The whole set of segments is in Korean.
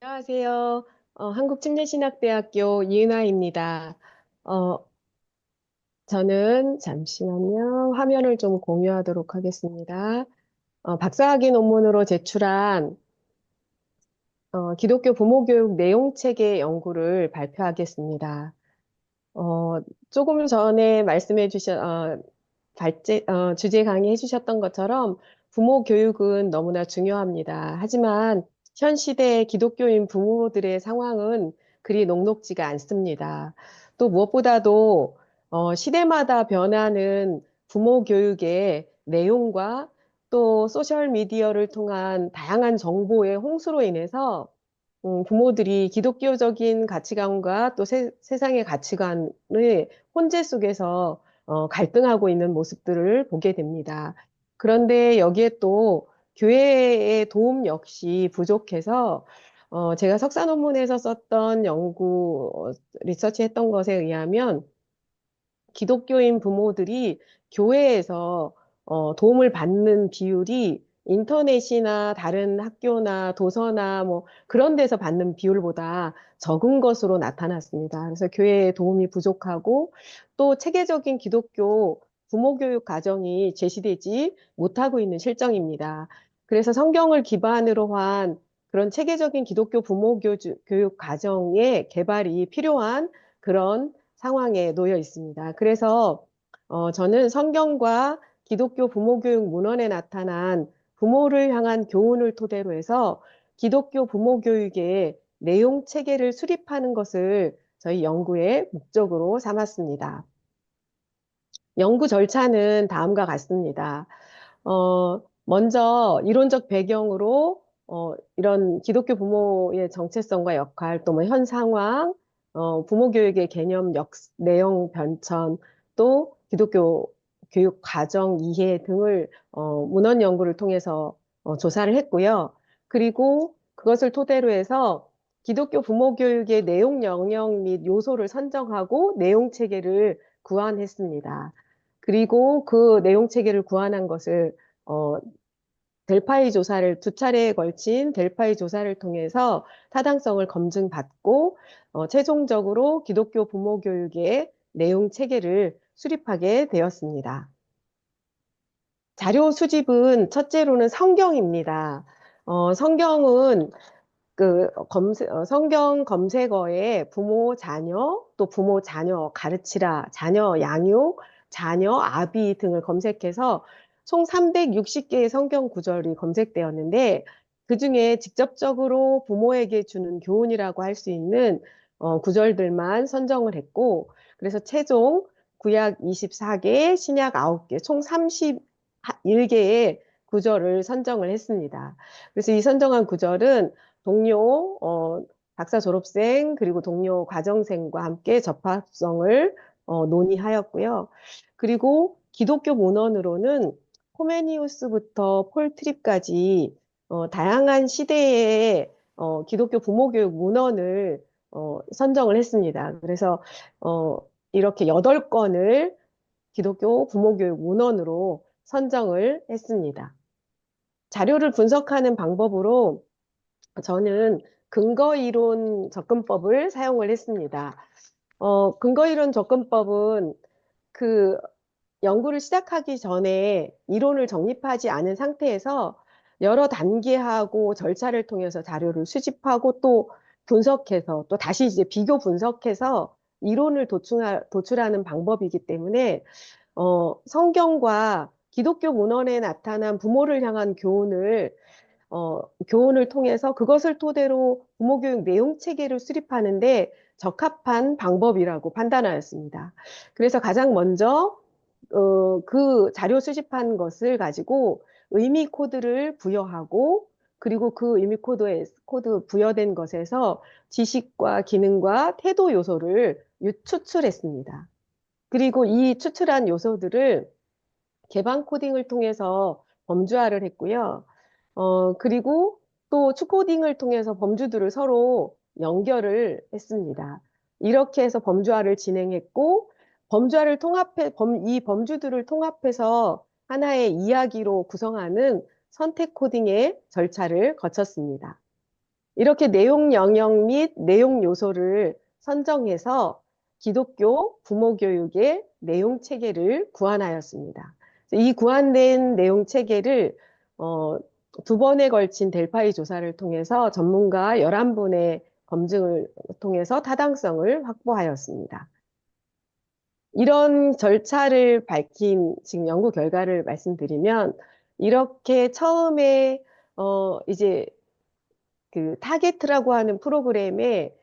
안녕하세요. 한국침례신학대학교 이은아입니다. 어, 저는 잠시만요. 화면을 좀 공유하도록 하겠습니다. 박사학위 논문으로 제출한 기독교 부모교육 내용체계 연구를 발표하겠습니다. 어, 조금 전에 주제 강의해 주셨던 것처럼 부모 교육은 너무나 중요합니다. 하지만 현 시대의 기독교인 부모들의 상황은 그리 녹록지가 않습니다. 또 무엇보다도 시대마다 변하는 부모 교육의 내용과 또 소셜 미디어를 통한 다양한 정보의 홍수로 인해서 부모들이 기독교적인 가치관과 또 세상의 가치관의 혼재 속에서 갈등하고 있는 모습들을 보게 됩니다. 그런데 여기에 또 교회의 도움 역시 부족해서 제가 석사 논문에서 썼던 리서치 했던 것에 의하면 기독교인 부모들이 교회에서 도움을 받는 비율이 인터넷이나 다른 학교나 도서나 뭐 그런 데서 받는 비율보다 적은 것으로 나타났습니다. 그래서 교회의 도움이 부족하고 또 체계적인 기독교 부모 교육 과정이 제시되지 못하고 있는 실정입니다. 그래서 성경을 기반으로 한 그런 체계적인 기독교 교육 과정의 개발이 필요한 그런 상황에 놓여 있습니다. 그래서 저는 성경과 기독교 부모교육 문헌에 나타난 부모를 향한 교훈을 토대로 해서 기독교 부모교육의 내용 체계를 수립하는 것을 저희 연구의 목적으로 삼았습니다. 연구 절차는 다음과 같습니다. 먼저 이론적 배경으로 이런 기독교 부모의 정체성과 역할, 또 뭐 현 상황, 부모 교육의 개념, 내용 변천, 또 기독교 교육 과정 이해 등을 문헌 연구를 통해서 조사를 했고요. 그리고 그것을 토대로 해서 기독교 부모 교육의 내용 영역 및 요소를 선정하고 내용 체계를 구안했습니다. 그리고 그 내용 체계를 구안한 것을 어, 델파이 조사를 두 차례에 걸친 델파이 조사를 통해서 타당성을 검증받고 최종적으로 기독교 부모 교육의 내용 체계를 수립하게 되었습니다. 자료 수집은 첫째로는 성경입니다. 성경은 성경 검색어에 부모, 자녀, 또 부모, 자녀 가르치라, 자녀 양육, 자녀 아비 등을 검색해서 총 360개의 성경 구절이 검색되었는데 그중에 직접적으로 부모에게 주는 교훈이라고 할 수 있는 구절들만 선정을 했고 그래서 최종 구약 24개, 신약 9개, 총 31개의 구절을 선정을 했습니다. 그래서 이 선정한 구절은 동료, 박사 졸업생, 그리고 동료 과정생과 함께 접합성을 논의하였고요. 그리고 기독교 문헌으로는 호메니우스부터 폴 트립까지 다양한 시대의 기독교 부모교육 문헌을 선정을 했습니다. 그래서 이렇게 8건을 기독교 부모교육 문헌으로 선정을 했습니다. 자료를 분석하는 방법으로 저는 근거이론 접근법을 사용을 했습니다. 근거이론 접근법은 그 연구를 시작하기 전에 이론을 정립하지 않은 상태에서 여러 단계하고 절차를 통해서 자료를 수집하고 또 분석해서 또 다시 이제 비교 분석해서 이론을 도출하는 방법이기 때문에 성경과 기독교 문헌에 나타난 부모를 향한 교훈을 통해서 그것을 토대로 부모교육 내용 체계를 수립하는데 적합한 방법이라고 판단하였습니다. 그래서 가장 먼저 그 자료 수집한 것을 가지고 의미 코드를 부여하고 그리고 그 의미 코드 부여된 것에서 지식과 기능과 태도 요소를 추출했습니다. 그리고 이 추출한 요소들을 개방 코딩을 통해서 범주화를 했고요. 그리고 또 추코딩을 통해서 범주들을 서로 연결을 했습니다. 이렇게 해서 범주화를 진행했고, 이 범주들을 통합해서 하나의 이야기로 구성하는 선택 코딩의 절차를 거쳤습니다. 이렇게 내용 영역 및 내용 요소를 선정해서 기독교 부모 교육의 내용 체계를 구안하였습니다. 이 구안된 내용 체계를 어, 두 번에 걸친 델파이 조사를 통해서 전문가 11분의 검증을 통해서 타당성을 확보하였습니다. 이런 절차를 밝힌 지금 연구 결과를 말씀드리면 이렇게 처음에 이제 그 타겟이라고 하는 프로그램에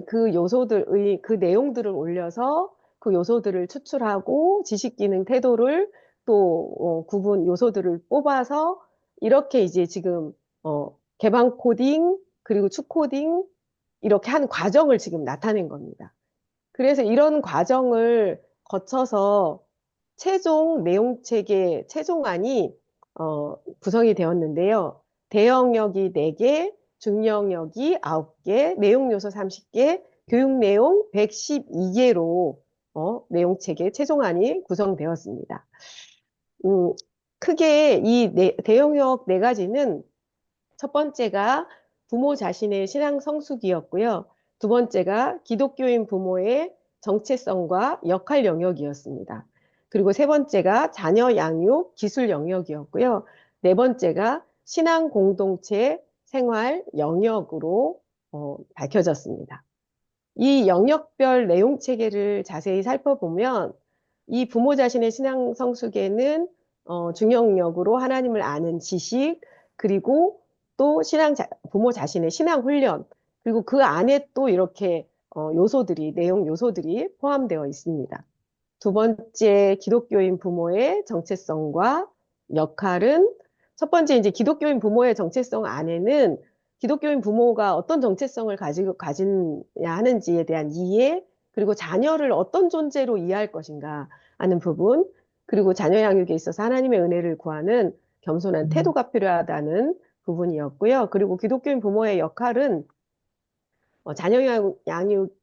그 요소들의 그 내용들을 올려서 그 요소들을 추출하고 지식 기능 태도를 또 구분 요소들을 뽑아서 이렇게 이제 지금 개방 코딩 그리고 추코딩 이렇게 하는 과정을 지금 나타낸 겁니다. 그래서 이런 과정을 거쳐서 최종 내용 체계 최종안이 구성이 되었는데요. 대영역이 4개, 중영역이 9개, 내용 요소 30개, 교육 내용 112개로 내용 체계 최종안이 구성되었습니다. 음, 크게 이 대영역 4가지는 첫 번째가 부모 자신의 신앙 성숙이었고요. 두 번째가 기독교인 부모의 정체성과 역할 영역이었습니다. 그리고 세 번째가 자녀 양육 기술 영역이었고요. 네 번째가 신앙 공동체 생활 영역으로 밝혀졌습니다. 이 영역별 내용 체계를 자세히 살펴보면 이 부모 자신의 신앙 성숙에는 중영역으로 하나님을 아는 지식, 그리고 또 부모 자신의 신앙 훈련, 그리고 그 안에 또 이렇게 요소들이, 내용 요소들이 포함되어 있습니다. 두 번째, 기독교인 부모의 정체성과 역할은 첫 번째 이제 기독교인 부모의 정체성 안에는 기독교인 부모가 어떤 정체성을 가지냐 하는지에 대한 이해, 그리고 자녀를 어떤 존재로 이해할 것인가 하는 부분, 그리고 자녀 양육에 있어서 하나님의 은혜를 구하는 겸손한 태도가 필요하다는 부분이었고요. 그리고 기독교인 부모의 역할은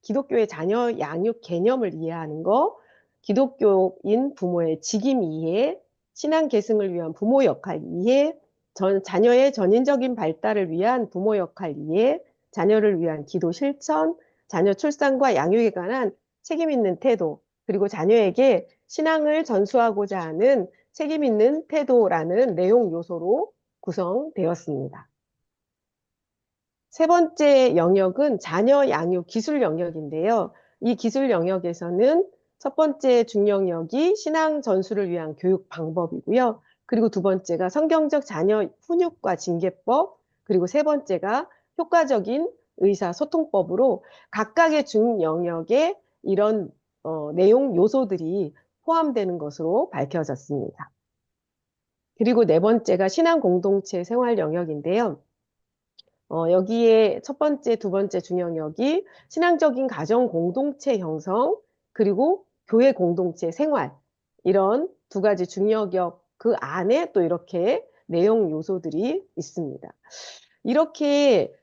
기독교의 자녀 양육 개념을 이해하는 거, 기독교인 부모의 직임 이해, 신앙 계승을 위한 부모 역할 이해, 자녀의 전인적인 발달을 위한 부모 역할 이해, 자녀를 위한 기도 실천, 자녀 출산과 양육에 관한 책임 있는 태도, 그리고 자녀에게 신앙을 전수하고자 하는 책임 있는 태도라는 내용 요소로 구성되었습니다. 세 번째 영역은 자녀 양육 기술 영역인데요. 이 기술 영역에서는 첫 번째 중영역이 신앙 전수를 위한 교육 방법이고요. 그리고 두 번째가 성경적 자녀 훈육과 징계법, 그리고 세 번째가 효과적인 의사소통법으로 각각의 중영역에 이런 내용 요소들이 포함되는 것으로 밝혀졌습니다. 그리고 네 번째가 신앙 공동체 생활 영역인데요. 여기에 첫 번째, 두 번째 중영역이 신앙적인 가정 공동체 형성, 그리고 교회 공동체 생활, 이런 두 가지 중영역 그 안에 또 이렇게 내용 요소들이 있습니다. 이렇게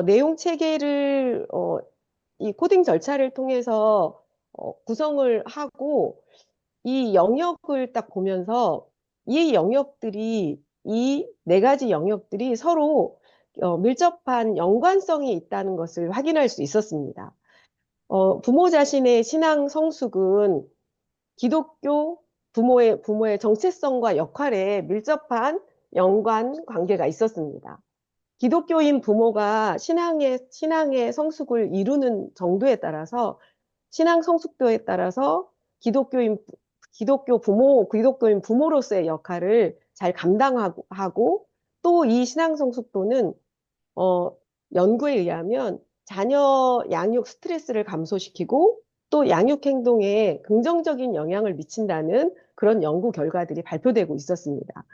내용 체계를 이 코딩 절차를 통해서 구성을 하고 이 영역을 딱 보면서 이 영역들이 이 네 가지 영역들이 서로 밀접한 연관성이 있다는 것을 확인할 수 있었습니다. 부모 자신의 신앙 성숙은 기독교 부모의 정체성과 역할에 밀접한 연관 관계가 있었습니다. 기독교인 부모가 신앙의 성숙을 이루는 정도에 따라서 신앙 성숙도에 따라서 기독교인 부모로서의 역할을 잘 감당하고 또 이 신앙 성숙도는 어, 연구에 의하면 자녀 양육 스트레스를 감소시키고 또 양육 행동에 긍정적인 영향을 미친다는 그런 연구 결과들이 발표되고 있었습니다.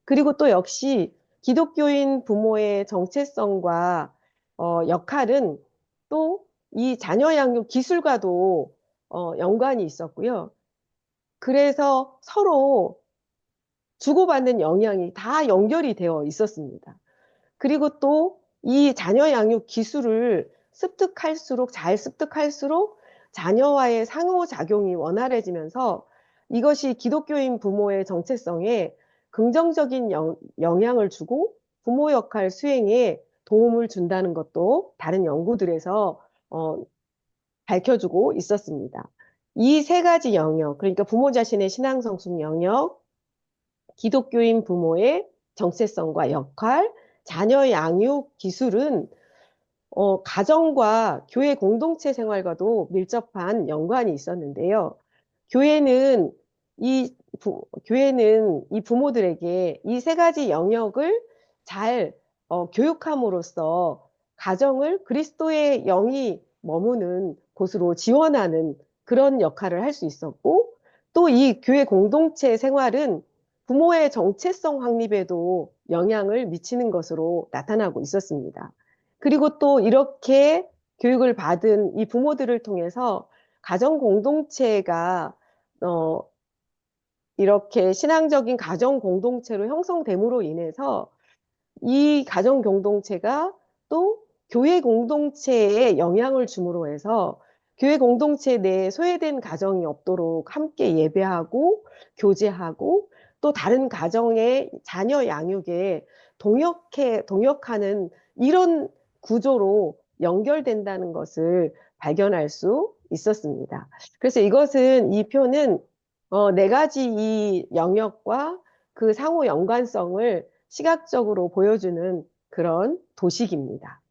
그리고 또 역시 기독교인 부모의 정체성과 역할은 또 이 자녀 양육 기술과도 연관이 있었고요. 그래서 서로 주고받는 영향이 다 연결이 되어 있었습니다. 그리고 또 이 자녀 양육 기술을 잘 습득할수록 자녀와의 상호작용이 원활해지면서 이것이 기독교인 부모의 정체성에 긍정적인 영향을 주고 부모 역할 수행에 도움을 준다는 것도 다른 연구들에서 밝혀주고 있었습니다. 이 세 가지 영역, 그러니까 부모 자신의 신앙 성숙 영역, 기독교인 부모의 정체성과 역할, 자녀 양육 기술은 가정과 교회 공동체 생활과도 밀접한 연관이 있었는데요. 교회는 교회는 이 부모들에게 이 세 가지 영역을 잘 교육함으로써 가정을 그리스도의 영이 머무는 곳으로 지원하는 그런 역할을 할 수 있었고, 또 이 교회 공동체 생활은 부모의 정체성 확립에도 영향을 미치는 것으로 나타나고 있었습니다. 그리고 또 이렇게 교육을 받은 이 부모들을 통해서 가정 공동체가 어, 이렇게 신앙적인 가정 공동체로 형성됨으로 인해서 이 가정 공동체가 또 교회 공동체에 영향을 줌으로 해서 교회 공동체 내에 소외된 가정이 없도록 함께 예배하고 교제하고 또 다른 가정의 자녀 양육에 동역하는 이런 구조로 연결된다는 것을 발견할 수 있었습니다. 그래서 이 표는 네 가지 이 영역과 그 상호 연관성을 시각적으로 보여주는 그런 도식입니다.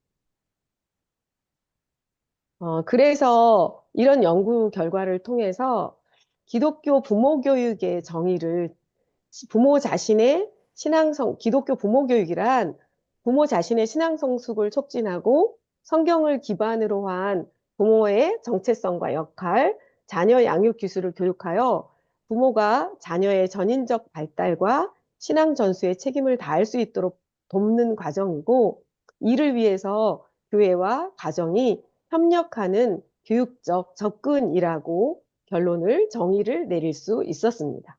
그래서 이런 연구 결과를 통해서 기독교 부모 교육의 정의를 부모 자신의 기독교 부모 교육이란 부모 자신의 신앙 성숙을 촉진하고 성경을 기반으로 한 부모의 정체성과 역할, 자녀 양육 기술을 교육하여 부모가 자녀의 전인적 발달과 신앙 전수에 책임을 다할 수 있도록 돕는 과정이고, 이를 위해서 교회와 가정이 협력하는 교육적 접근이라고 정의를 내릴 수 있었습니다.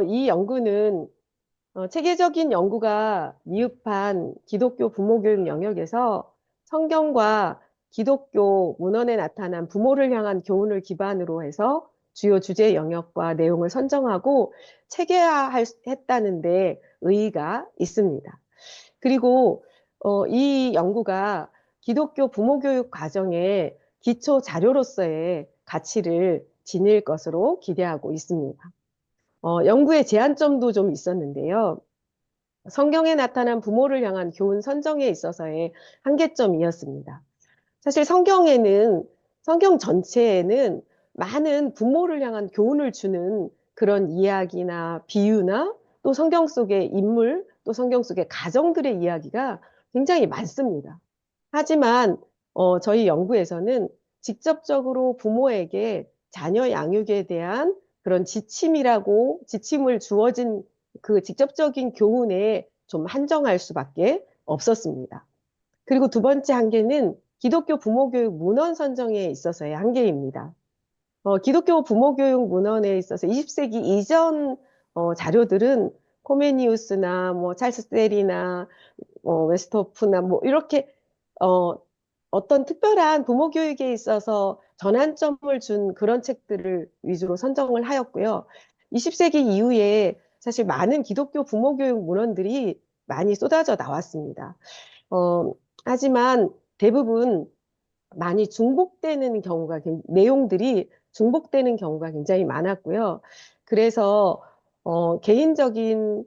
이 연구는 체계적인 연구가 미흡한 기독교 부모교육 영역에서 성경과 기독교 문헌에 나타난 부모를 향한 교훈을 기반으로 해서 주요 주제 영역과 내용을 선정하고 체계화했다는 데 의의가 있습니다. 그리고 이 연구가 기독교 부모교육 과정의 기초 자료로서의 가치를 지닐 것으로 기대하고 있습니다. 연구의 제한점도 좀 있었는데요. 성경에 나타난 부모를 향한 교훈 선정에 있어서의 한계점이었습니다. 사실 성경 전체에는 많은 부모를 향한 교훈을 주는 그런 이야기나 비유나 또 성경 속의 인물, 또 성경 속의 가정들의 이야기가 굉장히 많습니다. 하지만 저희 연구에서는 직접적으로 부모에게 자녀 양육에 대한 그런 지침을 주어진 그 직접적인 교훈에 좀 한정할 수밖에 없었습니다. 그리고 두 번째 한계는 기독교 부모교육 문헌 선정에 있어서의 한계입니다. 기독교 부모교육 문헌에 있어서 20세기 이전 자료들은 코메니우스나 뭐 찰스 셀이나 웨스토프나 뭐 이렇게 어, 어떤 특별한 부모 교육에 있어서 전환점을 준 그런 책들을 위주로 선정을 하였고요. 20세기 이후에 사실 많은 기독교 부모 교육 문헌들이 많이 쏟아져 나왔습니다. 어, 하지만 대부분 많이 내용들이 중복되는 경우가 굉장히 많았고요. 그래서 개인적인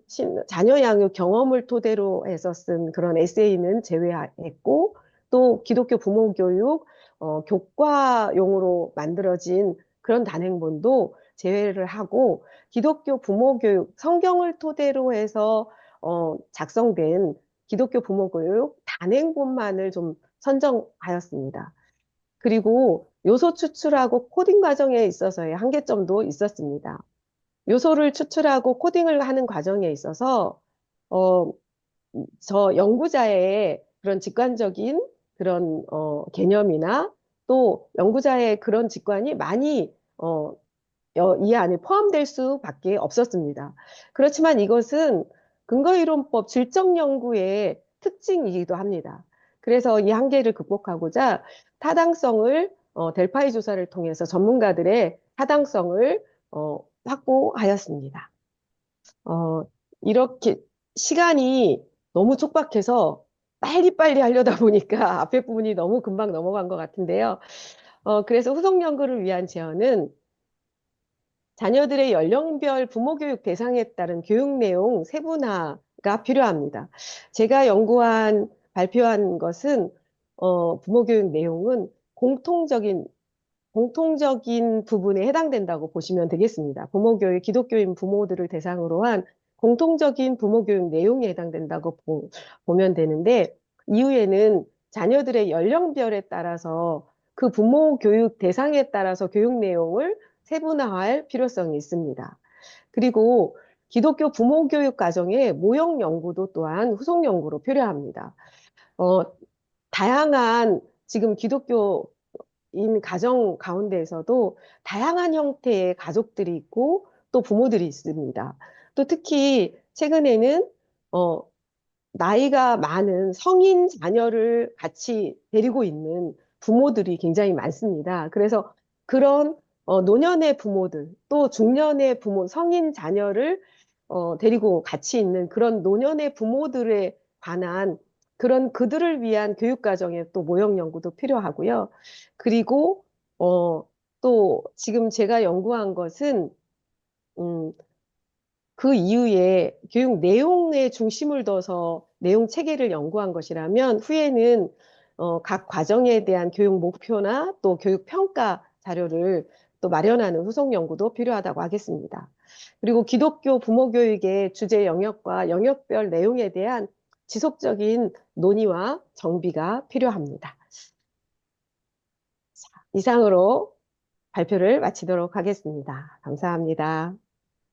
자녀 양육 경험을 토대로 해서 쓴 그런 에세이는 제외했고, 또 기독교 부모 교육, 교과용으로 만들어진 그런 단행본도 제외를 하고, 기독교 부모 교육, 성경을 토대로 해서 작성된 기독교 부모 교육 단행본만을 좀 선정하였습니다. 그리고 요소 추출하고 코딩 과정에 있어서의 한계점도 있었습니다. 요소를 추출하고 코딩을 하는 과정에 있어서 어, 저 연구자의 그런 직관적인 그런 개념이나 또 연구자의 그런 직관이 많이 이 안에 포함될 수밖에 없었습니다. 그렇지만 이것은 근거이론법 질적 연구의 특징이기도 합니다. 그래서 이 한계를 극복하고자 델파이 조사를 통해서 전문가들의 타당성을 확보하였습니다. 어, 이렇게 시간이 너무 촉박해서 빨리빨리 하려다 보니까 앞에 부분이 너무 금방 넘어간 것 같은데요. 그래서 후속 연구를 위한 제언은 자녀들의 연령별 부모 교육 대상에 따른 교육 내용 세분화가 필요합니다. 제가 발표한 것은, 부모 교육 내용은 공통적인 부분에 해당된다고 보시면 되겠습니다. 부모 교육, 기독교인 부모들을 대상으로 한 공통적인 부모 교육 내용에 해당된다고 보면 되는데, 이후에는 자녀들의 연령별에 따라서 그 부모 교육 대상에 따라서 교육 내용을 세분화할 필요성이 있습니다. 그리고 기독교 부모 교육 과정의 모형 연구도 또한 후속 연구로 필요합니다. 어, 다양한 지금 기독교인 가정 가운데에서도 다양한 형태의 가족들이 있고 또 부모들이 있습니다. 또 특히 최근에는 어, 나이가 많은 성인 자녀를 같이 데리고 있는 부모들이 굉장히 많습니다. 그래서 그런 노년의 부모들, 또 중년의 부모, 성인 자녀를 데리고 같이 있는 그런 노년의 부모들에 관한 그런 그들을 위한 교육과정의 또 모형 연구도 필요하고요. 그리고 또 지금 제가 연구한 것은 음, 그 이후에 교육 내용에 중심을 둬서 내용 체계를 연구한 것이라면 후에는 각 과정에 대한 교육 목표나 또 교육 평가 자료를 또 마련하는 후속 연구도 필요하다고 하겠습니다. 그리고 기독교 부모 교육의 주제 영역과 영역별 내용에 대한 지속적인 논의와 정비가 필요합니다. 이상으로 발표를 마치도록 하겠습니다. 감사합니다.